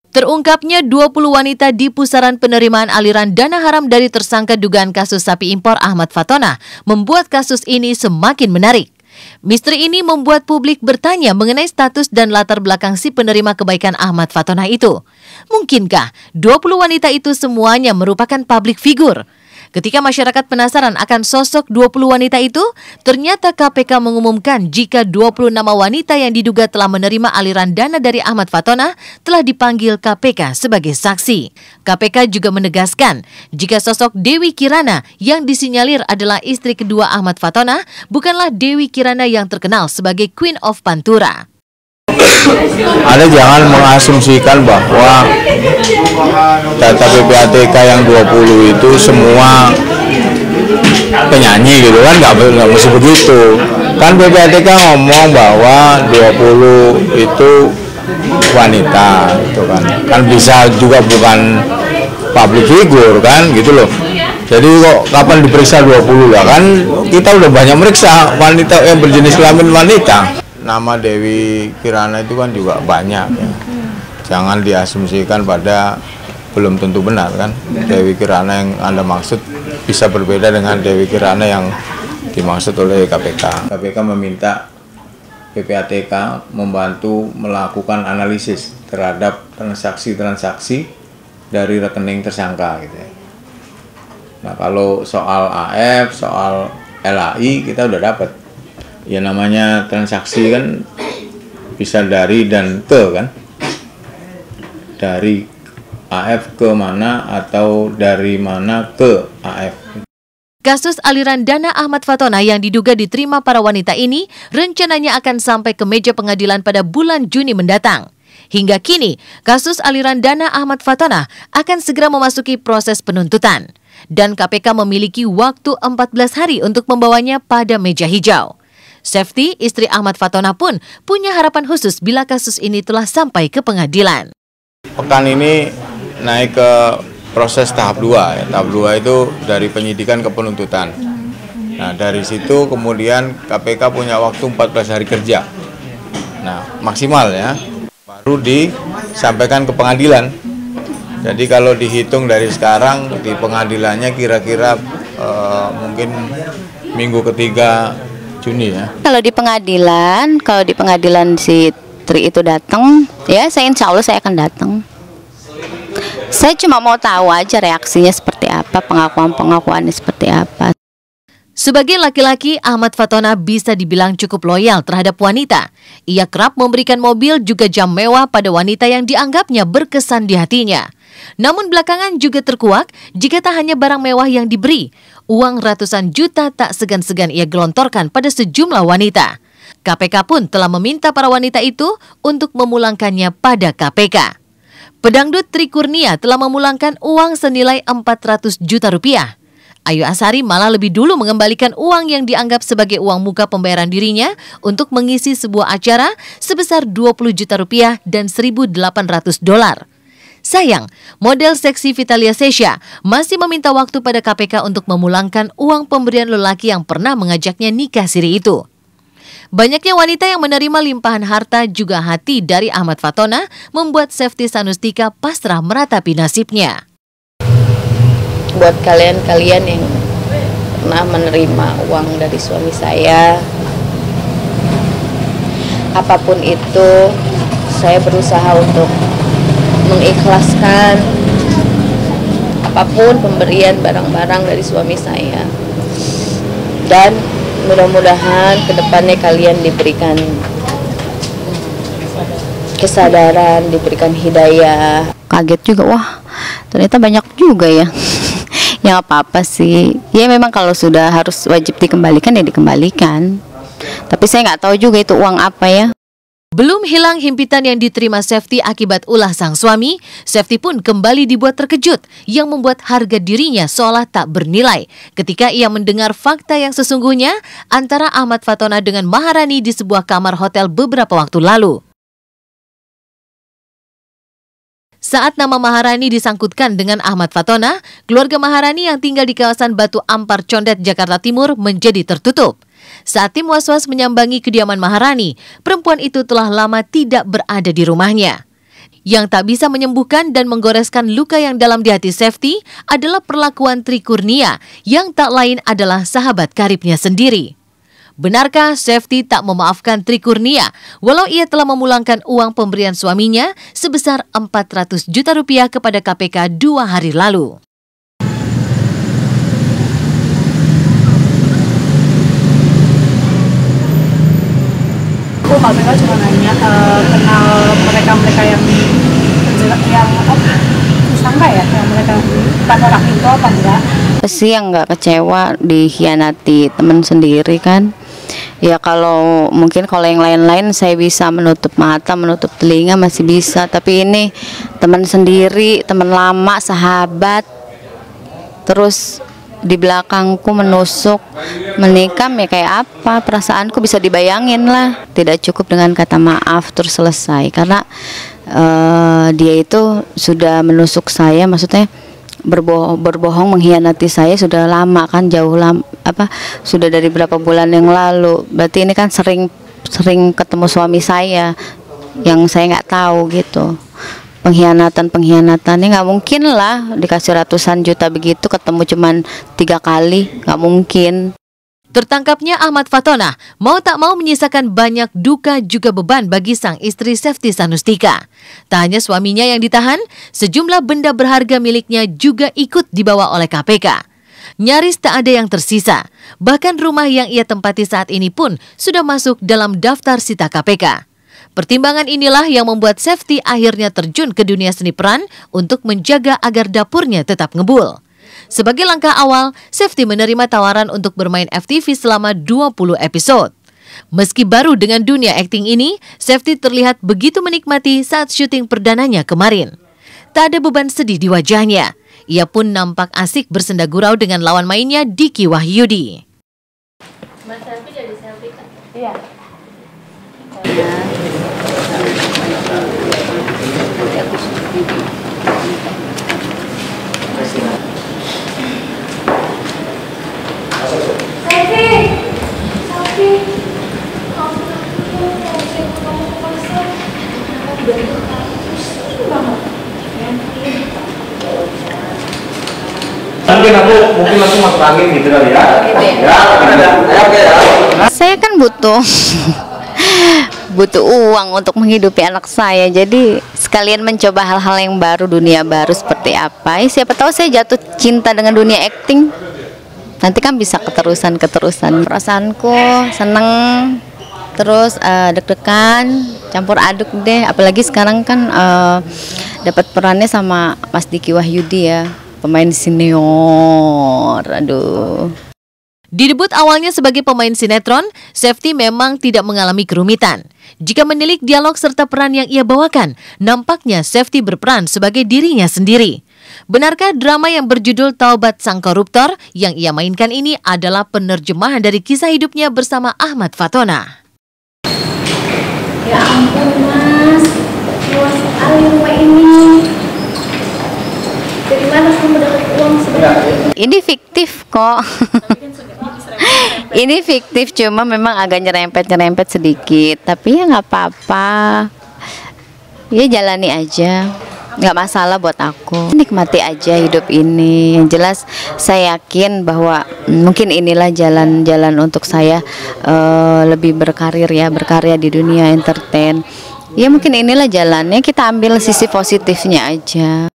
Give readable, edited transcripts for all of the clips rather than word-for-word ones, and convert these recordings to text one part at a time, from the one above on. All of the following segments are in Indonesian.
Terungkapnya 20 wanita di pusaran penerimaan aliran dana haram dari tersangka dugaan kasus sapi impor Ahmad Fatona membuat kasus ini semakin menarik. Misteri ini membuat publik bertanya mengenai status dan latar belakang si penerima kebaikan Ahmad Fatona itu. Mungkinkah 20 wanita itu semuanya merupakan public figure? Ketika masyarakat penasaran akan sosok 20 wanita itu, ternyata KPK mengumumkan jika 20 nama wanita yang diduga telah menerima aliran dana dari Ahmad Fatona telah dipanggil KPK sebagai saksi. KPK juga menegaskan jika sosok Dewi Kirana yang disinyalir adalah istri kedua Ahmad Fatona bukanlah Dewi Kirana yang terkenal sebagai Queen of Pantura. Anda jangan mengasumsikan bahwa data PPATK yang 20 itu semua penyanyi gitu kan, nggak mesti begitu. Kan PPATK ngomong bahwa 20 itu wanita gitu kan. Kan bisa juga bukan public figure kan gitu loh. Jadi kok kapan diperiksa 20 ya kan, kita udah banyak meriksa wanita yang berjenis kelamin wanita. Nama Dewi Kirana itu kan juga banyak ya. Jangan diasumsikan pada belum tentu benar kan. Dewi Kirana yang Anda maksud bisa berbeda dengan Dewi Kirana yang dimaksud oleh KPK. KPK meminta PPATK membantu melakukan analisis terhadap transaksi-transaksi dari rekening tersangka gitu ya. Nah, kalau soal AF, soal LAI kita udah dapat. Ya namanya transaksi kan bisa dari dan ke kan. Dari AF ke mana atau dari mana ke AF. Kasus aliran dana Ahmad Fatona yang diduga diterima para wanita ini rencananya akan sampai ke meja pengadilan pada bulan Juni mendatang. Hingga kini, kasus aliran dana Ahmad Fatona akan segera memasuki proses penuntutan. Dan KPK memiliki waktu 14 hari untuk membawanya pada meja hijau. Safety, istri Ahmad Fatona pun punya harapan khusus bila kasus ini telah sampai ke pengadilan. Pekan ini naik ke proses tahap 2 ya. Tahap 2 itu dari penyidikan ke penuntutan. Nah, dari situ kemudian KPK punya waktu 14 hari kerja. Nah, maksimal ya. Baru disampaikan ke pengadilan. Jadi kalau dihitung dari sekarang di pengadilannya kira-kira mungkin minggu ketiga Juni ya. Kalau di pengadilan si Tri itu datang, ya saya insya Allah saya akan datang. Saya cuma mau tahu aja reaksinya seperti apa, pengakuannya seperti apa. Sebagai laki-laki, Ahmad Fatona bisa dibilang cukup loyal terhadap wanita. Ia kerap memberikan mobil juga jam mewah pada wanita yang dianggapnya berkesan di hatinya. Namun belakangan juga terkuak jika tak hanya barang mewah yang diberi, uang ratusan juta tak segan-segan ia gelontorkan pada sejumlah wanita. KPK pun telah meminta para wanita itu untuk memulangkannya pada KPK. Pedangdut Tri Kurnia telah memulangkan uang senilai 400 juta rupiah. Ayu Azhari malah lebih dulu mengembalikan uang yang dianggap sebagai uang muka pembayaran dirinya untuk mengisi sebuah acara sebesar 20 juta rupiah dan $1.800. Sayang, model seksi Vitalia Sesha masih meminta waktu pada KPK untuk memulangkan uang pemberian lelaki yang pernah mengajaknya nikah siri itu. Banyaknya wanita yang menerima limpahan harta juga hati dari Ahmad Fatona membuat Safety Sanustika pasrah meratapi nasibnya. Buat kalian-kalian yang pernah menerima uang dari suami saya, apapun itu, saya berusaha untuk mengikhlaskan apapun pemberian barang-barang dari suami saya. Dan mudah-mudahan kedepannya kalian diberikan kesadaran, diberikan hidayah. Kaget juga, wah ternyata banyak juga ya. Ya apa-apa sih. Ya memang kalau sudah harus wajib dikembalikan ya dikembalikan. Tapi saya nggak tahu juga itu uang apa ya. Belum hilang himpitan yang diterima Safety akibat ulah sang suami, Safety pun kembali dibuat terkejut yang membuat harga dirinya seolah tak bernilai ketika ia mendengar fakta yang sesungguhnya antara Ahmad Fatona dengan Maharani di sebuah kamar hotel beberapa waktu lalu. Saat nama Maharani disangkutkan dengan Ahmad Fatona, keluarga Maharani yang tinggal di kawasan Batu Ampar Condet, Jakarta Timur menjadi tertutup. Saat tim was-was menyambangi kediaman Maharani, perempuan itu telah lama tidak berada di rumahnya. Yang tak bisa menyembuhkan dan menggoreskan luka yang dalam di hati Safety adalah perlakuan Tri Kurnia yang tak lain adalah sahabat karibnya sendiri. Benarkah Safety tak memaafkan Tri Kurnia walau ia telah memulangkan uang pemberian suaminya sebesar 400 juta rupiah kepada KPK 2 hari lalu? KPK cuma nanya kenal mereka yang tersangka ya, yang mereka pada orang itu apa enggak? Pasti yang nggak kecewa dikhianati teman sendiri kan. Ya kalau mungkin kalau yang lain-lain saya bisa menutup mata, menutup telinga masih bisa. Tapi ini teman sendiri, teman lama, sahabat. Terus di belakangku menusuk, menikam ya kayak apa? Perasaanku bisa dibayangin lah. Tidak cukup dengan kata maaf terus selesai. Karena dia itu sudah menusuk saya, maksudnya berbohong mengkhianati saya sudah lama kan, jauh lama, sudah dari berapa bulan yang lalu. Berarti ini kan sering ketemu suami saya yang saya nggak tahu gitu. Pengkhianatannya nggak mungkin lah, dikasih ratusan juta begitu ketemu cuman 3 kali, nggak mungkin. Tertangkapnya Ahmad Fatona mau tak mau menyisakan banyak duka juga beban bagi sang istri Safety Sanustika. Tak hanya suaminya yang ditahan, sejumlah benda berharga miliknya juga ikut dibawa oleh KPK. Nyaris tak ada yang tersisa, bahkan rumah yang ia tempati saat ini pun sudah masuk dalam daftar sita KPK. Pertimbangan inilah yang membuat Safety akhirnya terjun ke dunia seni peran untuk menjaga agar dapurnya tetap ngebul. Sebagai langkah awal, Safety menerima tawaran untuk bermain FTV selama 20 episode. Meski baru dengan dunia akting ini, Safety terlihat begitu menikmati saat syuting perdananya kemarin. Tak ada beban sedih di wajahnya. Ia pun nampak asik bersenda gurau dengan lawan mainnya Diki Wahyudi. Mas Selfie jadi selfie kan? Iya. Mungkin langsung masuk angin gitu kali ya. Saya kan butuh uang untuk menghidupi anak saya, jadi sekalian mencoba hal-hal yang baru, dunia baru seperti apa. Siapa tahu saya jatuh cinta dengan dunia akting, nanti kan bisa keterusan. Perasaanku seneng, terus deg-degan, campur aduk deh. Apalagi sekarang kan dapat perannya sama Mas Diki Wahyudi ya, pemain senior. Aduh. Di debut awalnya sebagai pemain sinetron, Safety memang tidak mengalami kerumitan. Jika menilik dialog serta peran yang ia bawakan, nampaknya Safety berperan sebagai dirinya sendiri. Benarkah drama yang berjudul Taubat Sang Koruptor yang ia mainkan ini adalah penerjemahan dari kisah hidupnya bersama Ahmad Fatona? Ya ampun mas, luas sekali rumah ini. Dari mana kamu dapat uang sebanyak ini? Ini fiktif kok. Ini fiktif, cuma memang agak nyerempet sedikit. Tapi ya nggak apa-apa. Ya jalani aja, nggak masalah buat aku. Nikmati aja hidup ini. Yang jelas saya yakin bahwa mungkin inilah jalan-jalan untuk saya lebih berkarya di dunia entertain. Ya mungkin inilah jalannya, kita ambil sisi positifnya aja.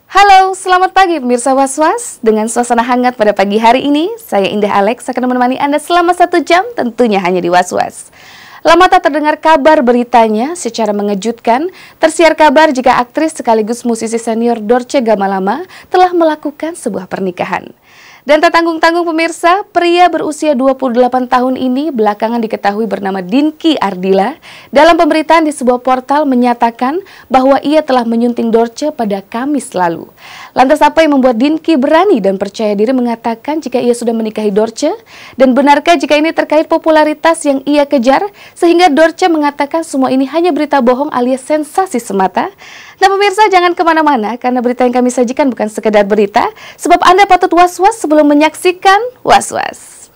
Halo, selamat pagi pemirsa Was-Was. Dengan suasana hangat pada pagi hari ini, saya Indah Alex akan menemani Anda selama 1 jam, tentunya hanya di Was-Was. Lama tak terdengar kabar beritanya, secara mengejutkan, tersiar kabar jika aktris sekaligus musisi senior Dorce Gamalama telah melakukan sebuah pernikahan. Dan tak tanggung-tanggung pemirsa, pria berusia 28 tahun ini belakangan diketahui bernama Dinky Ardila dalam pemberitaan di sebuah portal menyatakan bahwa ia telah menyunting Dorce pada Kamis lalu. Lantas apa yang membuat Dinky berani dan percaya diri mengatakan jika ia sudah menikahi Dorce? Dan benarkah jika ini terkait popularitas yang ia kejar sehingga Dorce mengatakan semua ini hanya berita bohong alias sensasi semata? Nah pemirsa, jangan kemana-mana karena berita yang kami sajikan bukan sekedar berita, sebab Anda patut was-was sebelum menyaksikan Was-Was.